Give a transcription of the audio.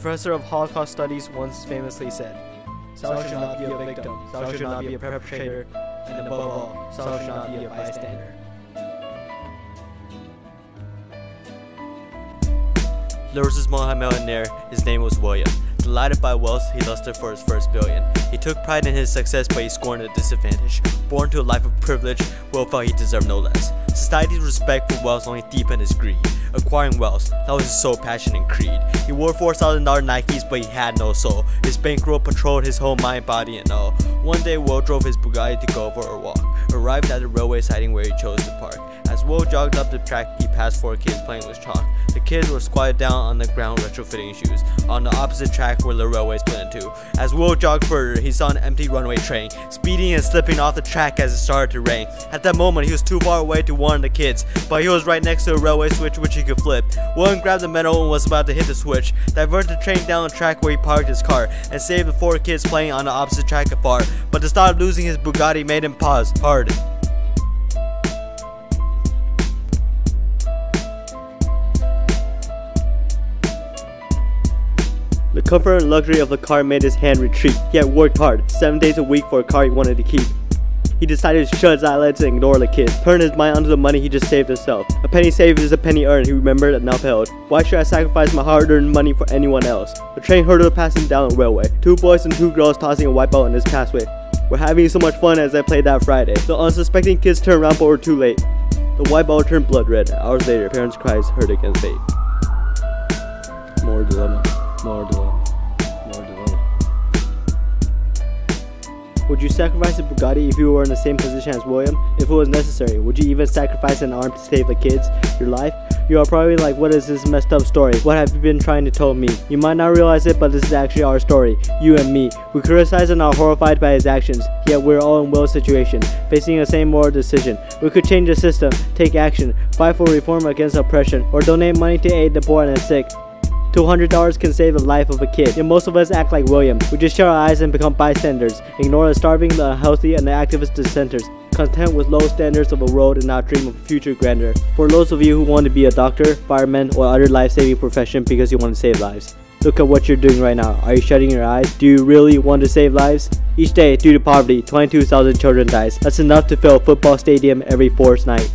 professor of Holocaust studies once famously said, "Thou shalt not be a victim, thou shalt not be a perpetrator, and above all, thou shalt not be a bystander." There was this multi-millionaire, his name was William. Delighted by wealth, he lusted for his first billion. He took pride in his success, but he scorned the disadvantage. Born to a life of privilege, Will felt he deserved no less. Society's respect for wealth only deepened his greed. Acquiring wealth, that was his sole passion and creed. He wore $4,000 Nikes, but he had no soul. His bankroll patrolled his whole mind, body, and all. One day, Will drove his Bugatti to go for a walk. Arrived at the railway siding where he chose to park. As Will jogged up the track, he passed 4 kids playing with chalk. The kids were squatted down on the ground retrofitting shoes. On the opposite track where the railway split in two. As Will jogged further, he saw an empty runway train, speeding and slipping off the track as it started to rain. At that moment, he was too far away to warn the kids, but he was right next to a railway switch which he could flip. William grabbed the metal and was about to hit the switch, divert the train down the track where he parked his car, and saved the 4 kids playing on the opposite track afar. But the thought of losing his Bugatti made him pause hard. The comfort and luxury of the car made his hand retreat. He had worked hard, 7 days a week for a car he wanted to keep. He decided to shut his eyelids and ignore the kids, turn his mind onto the money he just saved himself. A penny saved is a penny earned, he remembered and upheld. Why should I sacrifice my hard-earned money for anyone else? A train hurtled past him down the railway. 2 boys and 2 girls tossing a wipeout in his pathway. We're having so much fun as I played that Friday. The unsuspecting kids turned around but were too late. The wipeout turned blood red. Hours later, parents' cries heard against fate. More dilemma. More dilemma. More dilemma. Would you sacrifice a Bugatti if you were in the same position as William? If it was necessary, would you even sacrifice an arm to save the kids, your life? You are probably like, what is this messed up story? What have you been trying to tell me? You might not realize it, but this is actually our story. You and me. We criticize and are horrified by his actions, yet we're all in Will's situation, facing the same moral decision. We could change the system, take action, fight for reform against oppression, or donate money to aid the poor and the sick. $200 can save the life of a kid, yet most of us act like William. We just shut our eyes and become bystanders, ignore the starving, the unhealthy, and the activist dissenters, content with low standards of a world and not dream of future grandeur. For those of you who want to be a doctor, fireman, or other life-saving profession because you want to save lives, look at what you're doing right now. Are you shutting your eyes? Do you really want to save lives? Each day, due to poverty, 22,000 children dies. That's enough to fill a football stadium every 4th night.